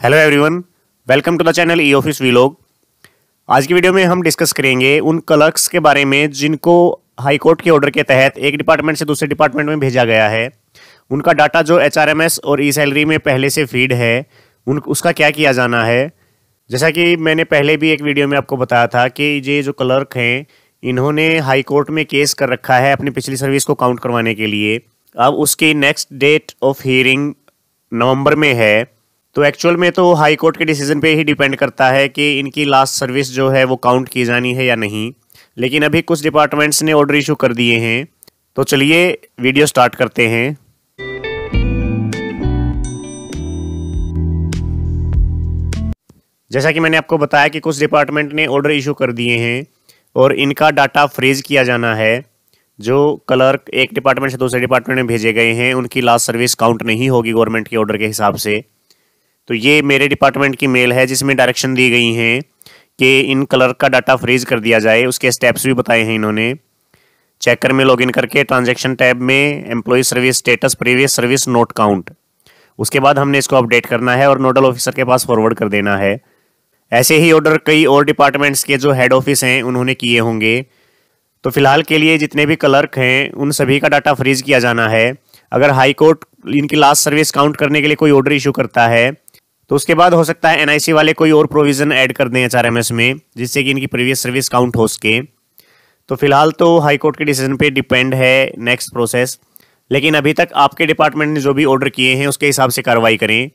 Hello everyone, welcome to the channel e office vlog. आज की video में हम डिस्कस करेंगे उन क्लर्क्स के बारे में जिनको हाई कोर्ट के ऑर्डर के तहत एक डिपार्टमेंट से दूसरे डिपार्टमेंट में भेजा गया है। उनका डाटा जो एचआरएमएस और ई सैलरी में पहले से फीड है उसका क्या किया जाना है। जैसा कि मैंने पहले भी एक वीडियो में आपको बताया था कि ये जो क्लर्क हैं इन्होंने हाई कोर्ट में केस कर रखा है अपनी पिछली सर्विस को काउंट करवाने के लिए। अब उसकी नेक्स्ट डेट ऑफ हियरिंग नवंबर में है, तो एक्चुअल में तो हाई कोर्ट के डिसीजन पे ही डिपेंड करता है कि इनकी लास्ट सर्विस जो है वो काउंट की जानी है या नहीं। लेकिन अभी कुछ डिपार्टमेंट्स ने ऑर्डर इशू कर दिए हैं, तो चलिए वीडियो स्टार्ट करते हैं। जैसा कि मैंने आपको बताया कि कुछ डिपार्टमेंट ने ऑर्डर इशू कर दिए हैं और इनका डाटा फ्रीज किया जाना है। जो क्लर्क एक डिपार्टमेंट से दूसरे डिपार्टमेंट में भेजे गए हैं उनकी लास्ट सर्विस काउंट नहीं होगी गवर्नमेंट के ऑर्डर के हिसाब से। तो ये मेरे डिपार्टमेंट की मेल है जिसमें डायरेक्शन दी गई हैं कि इन क्लर्क का डाटा फ्रीज कर दिया जाए। उसके स्टेप्स भी बताए हैं इन्होंने। चेकर में लॉगिन करके ट्रांजैक्शन टैब में employee service status previous service note count, उसके बाद हमने इसको अपडेट करना है और नोडल ऑफिसर के पास फॉरवर्ड कर देना है। ऐसे ही ऑर्डर कई और डिपार्टमेंट्स के जो हेड ऑफिस हैं उन्होंने किए होंगे। तो फिलहाल के लिए जितने भी क्लर्क हैं उन सभी का डाटा फ्रीज किया जाना है। अगर हाई कोर्ट इनकी लास्ट सर्विस काउंट करने के लिए कोई ऑर्डर इशू करता है तो उसके बाद हो सकता है एनआईसी वाले कोई और प्रोविजन ऐड कर दें एचआरएमएस में, जिससे कि इनकी प्रीवियस सर्विस काउंट हो सके। तो फिलहाल तो हाई कोर्ट के डिसीजन पे डिपेंड है नेक्स्ट प्रोसेस। लेकिन अभी तक आपके डिपार्टमेंट ने जो भी ऑर्डर किए हैं उसके हिसाब से कार्रवाई करें।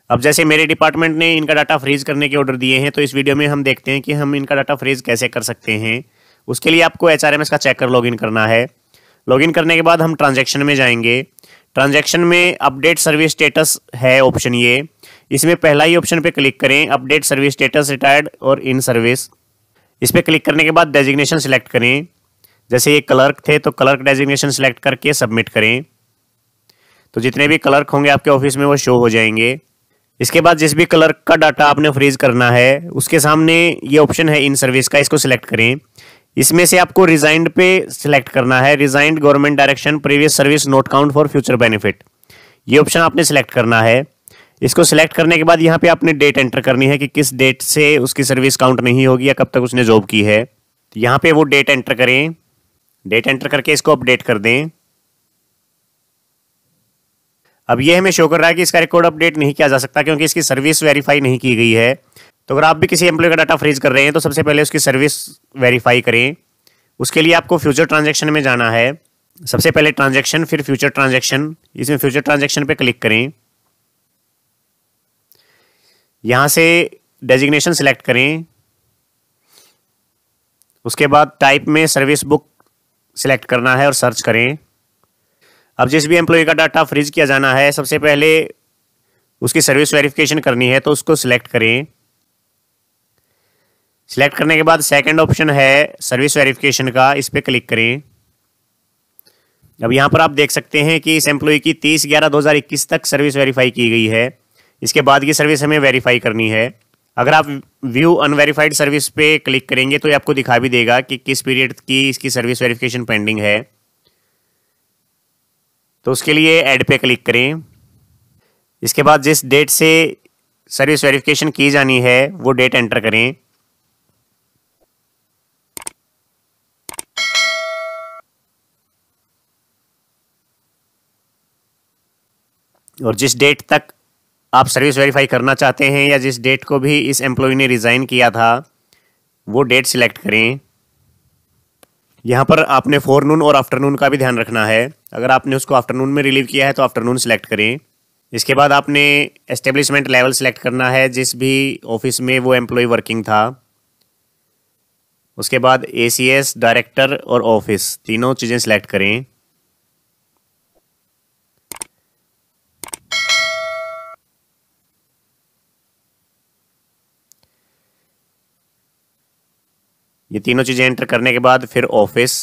अब जैसे मेरे डिपार्टमेंट ने इनका डाटा फ्रीज करने के ऑर्डर दिए हैं, तो इस वीडियो में हम देखते हैं कि हम इनका डाटा फ्रीज कैसे कर सकते हैं। उसके लिए आपको एचआरएमएस का चेकर लॉगिन करना है। लॉगिन करने के बाद हम ट्रांजैक्शन में जाएंगे। ट्रांजैक्शन में अपडेट सर्विस स्टेटस है ऑप्शन, ये इसमें पहला ही ऑप्शन पे क्लिक करें, अपडेट सर्विस स्टेटस रिटायर्ड और इन सर्विस। इस पर क्लिक करने के बाद डेजिग्नेशन सिलेक्ट करें। जैसे ये क्लर्क थे तो क्लर्क डेजिग्नेशन सिलेक्ट करके सबमिट करें। तो जितने भी क्लर्क होंगे आपके ऑफिस में वो शो हो जाएंगे। इसके बाद जिस भी क्लर्क का डाटा आपने फ्रीज करना है उसके सामने ये ऑप्शन है इन सर्विस का, इसको सिलेक्ट करें। इसमें से आपको रिजाइंड पे सिलेक्ट करना है, resigned government direction previous service note count for future benefit, ये ऑप्शन आपने सिलेक्ट करना है। इसको सिलेक्ट करने के बाद यहाँ पे आपने डेट एंटर करनी है कि किस डेट से उसकी सर्विस काउंट नहीं होगी या कब तक उसने जॉब की है। तो यहाँ पे वो डेट एंटर करें। डेट एंटर करके इसको अपडेट कर दें। अब ये हमें शो कर रहा है कि इसका रिकॉर्ड अपडेट नहीं किया जा सकता क्योंकि इसकी सर्विस वेरीफाई नहीं की गई है। तो अगर आप भी किसी एम्प्लॉय का डाटा फ्रीज कर रहे हैं तो सबसे पहले उसकी सर्विस वेरीफाई करें। उसके लिए आपको फ्यूचर ट्रांजैक्शन में जाना है। सबसे पहले ट्रांजैक्शन, फिर फ्यूचर ट्रांजैक्शन। इसमें फ्यूचर ट्रांजैक्शन पे क्लिक करें। यहाँ से डेजिग्नेशन सिलेक्ट करें। उसके बाद टाइप में सर्विस बुक सिलेक्ट करना है और सर्च करें। अब जिस भी एम्प्लॉय का डाटा फ्रीज किया जाना है सबसे पहले उसकी सर्विस वेरिफिकेशन करनी है, तो उसको सिलेक्ट करें। सिलेक्ट करने के बाद सेकंड ऑप्शन है सर्विस वेरिफिकेशन का, इस पर क्लिक करें। अब यहाँ पर आप देख सकते हैं कि इस एम्प्लॉय की 30/11/2021 तक सर्विस वेरीफाई की गई है। इसके बाद की सर्विस हमें वेरीफाई करनी है। अगर आप व्यू अनवेरीफाइड सर्विस पे क्लिक करेंगे तो ये आपको दिखा भी देगा कि किस पीरियड की इसकी सर्विस वेरिफिकेशन पेंडिंग है। तो उसके लिए ऐड पे क्लिक करें। इसके बाद जिस डेट से सर्विस वेरिफिकेशन की जानी है वो डेट एंटर करें। और जिस डेट तक आप सर्विस वेरीफाई करना चाहते हैं या जिस डेट को भी इस एम्प्लॉय ने रिज़ाइन किया था वो डेट सिलेक्ट करें। यहाँ पर आपने फॉरनून और आफ्टरनून का भी ध्यान रखना है। अगर आपने उसको आफ्टरनून में रिलीव किया है तो आफ्टरनून सिलेक्ट करें। इसके बाद आपने एस्टेब्लिशमेंट लेवल सिलेक्ट करना है जिस भी ऑफिस में वो एम्प्लॉय वर्किंग था। उसके बाद एसीएस, डायरेक्टर और ऑफिस, तीनों चीज़ें सिलेक्ट करें। ये तीनों चीज़ें एंटर करने के बाद फिर ऑफिस।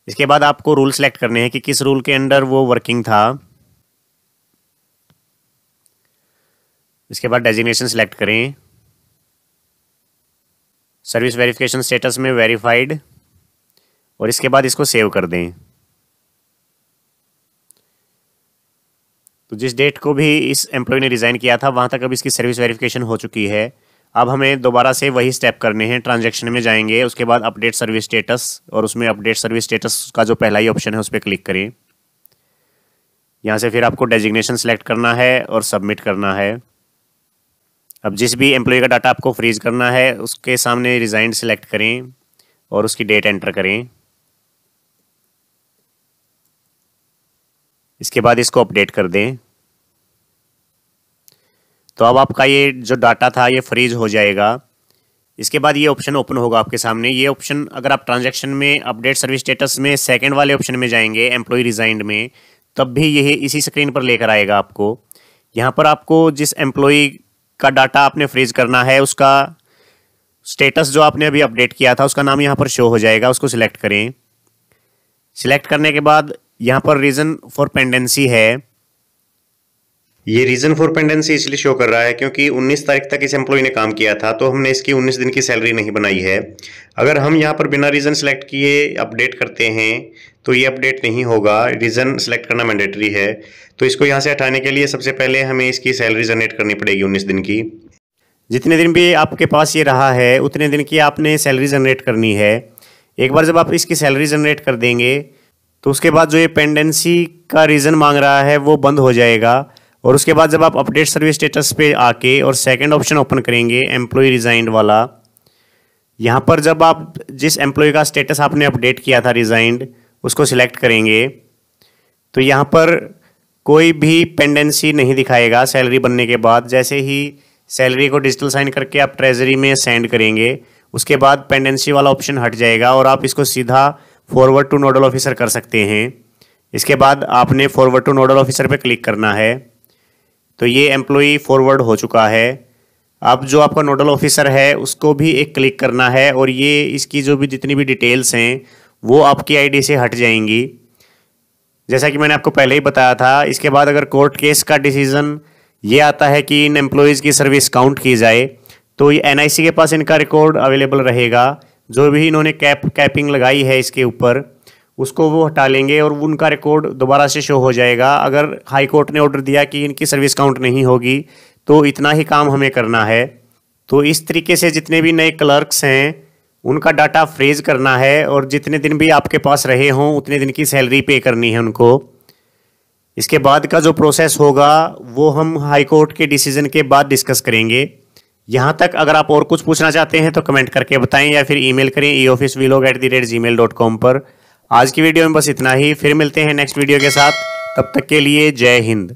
इसके बाद आपको रूल सेलेक्ट करने हैं कि किस रूल के अंडर वो वर्किंग था। इसके बाद डेजिग्नेशन सेलेक्ट करें। सर्विस वेरिफिकेशन स्टेटस में वेरीफाइड और इसके बाद इसको सेव कर दें। तो जिस डेट को भी इस एम्प्लॉय ने रिज़ाइन किया था वहाँ तक अब इसकी सर्विस वेरिफिकेशन हो चुकी है। अब हमें दोबारा से वही स्टेप करने हैं। ट्रांजैक्शन में जाएंगे, उसके बाद अपडेट सर्विस स्टेटस, और उसमें अपडेट सर्विस स्टेटस का जो पहला ही ऑप्शन है उस पर क्लिक करें। यहाँ से फिर आपको डेजिग्नेशन सेलेक्ट करना है और सबमिट करना है। अब जिस भी एम्प्लॉय का डाटा आपको फ्रीज करना है उसके सामने रिज़ाइंड सेलेक्ट करें और उसकी डेट एंटर करें। इसके बाद इसको अपडेट कर दें। तो अब आपका ये जो डाटा था ये फ्रीज हो जाएगा। इसके बाद ये ऑप्शन ओपन होगा आपके सामने। ये ऑप्शन अगर आप ट्रांजैक्शन में अपडेट सर्विस स्टेटस में सेकंड वाले ऑप्शन में जाएंगे, एम्प्लॉय रिजाइंड में, तब भी यही इसी स्क्रीन पर लेकर आएगा आपको। यहाँ पर आपको जिस एम्प्लॉय का डाटा आपने फ्रीज करना है उसका स्टेटस जो आपने अभी अपडेट किया था उसका नाम यहाँ पर शो हो जाएगा, उसको सिलेक्ट करें। सिलेक्ट करने के बाद यहाँ पर रीज़न फॉर पेंडेंसी है। ये रीज़न फॉर पेंडेंसी इसलिए शो कर रहा है क्योंकि 19 तारीख तक इस एम्प्लॉय ने काम किया था, तो हमने इसकी 19 दिन की सैलरी नहीं बनाई है। अगर हम यहाँ पर बिना रीज़न सेलेक्ट किए अपडेट करते हैं तो ये अपडेट नहीं होगा। रीज़न सेलेक्ट करना मैंडेटरी है। तो इसको यहाँ से हटाने के लिए सबसे पहले हमें इसकी सैलरी जनरेट करनी पड़ेगी 19 दिन की। जितने दिन भी आपके पास ये रहा है उतने दिन की आपने सैलरी जनरेट करनी है। एक बार जब आप इसकी सैलरी जनरेट कर देंगे तो उसके बाद जो ये पेंडेंसी का रीज़न मांग रहा है वो बंद हो जाएगा। और उसके बाद जब आप अपडेट सर्विस स्टेटस पे आके और सेकंड ऑप्शन ओपन करेंगे एम्प्लॉय रिजाइंड वाला, यहाँ पर जब आप जिस एम्प्लॉय का स्टेटस आपने अपडेट किया था रिजाइंड उसको सिलेक्ट करेंगे तो यहाँ पर कोई भी पेंडेंसी नहीं दिखाएगा सैलरी बनने के बाद। जैसे ही सैलरी को डिजिटल साइन करके आप ट्रेजरी में सेंड करेंगे उसके बाद पेंडेंसी वाला ऑप्शन हट जाएगा और आप इसको सीधा फॉरवर्ड टू नोडल ऑफिसर कर सकते हैं। इसके बाद आपने फॉरवर्ड टू नोडल ऑफिसर पे क्लिक करना है। तो ये एम्प्लॉई फॉरवर्ड हो चुका है। अब जो आपका नोडल ऑफिसर है उसको भी एक क्लिक करना है और ये इसकी जो भी जितनी भी डिटेल्स हैं वो आपकी आईडी से हट जाएंगी, जैसा कि मैंने आपको पहले ही बताया था। इसके बाद अगर कोर्ट केस का डिसीजन ये आता है कि इन एम्प्लॉयज़ की सर्विस काउंट की जाए तो ये एनआईसी के पास इनका रिकॉर्ड अवेलेबल रहेगा। जो भी इन्होंने कैपिंग लगाई है इसके ऊपर उसको वो हटा लेंगे और उनका रिकॉर्ड दोबारा से शो हो जाएगा। अगर हाई कोर्ट ने ऑर्डर दिया कि इनकी सर्विस काउंट नहीं होगी तो इतना ही काम हमें करना है। तो इस तरीके से जितने भी नए क्लर्क्स हैं उनका डाटा फ्रीज करना है और जितने दिन भी आपके पास रहे हों उतने दिन की सैलरी पे करनी है उनको। इसके बाद का जो प्रोसेस होगा वो हम हाई कोर्ट के डिसीजन के बाद डिस्कस करेंगे। यहाँ तक अगर आप और कुछ पूछना चाहते हैं तो कमेंट करके बताएं या फिर ईमेल करें eofficevlog@gmail.com पर। आज की वीडियो में बस इतना ही, फिर मिलते हैं नेक्स्ट वीडियो के साथ। तब तक के लिए जय हिंद।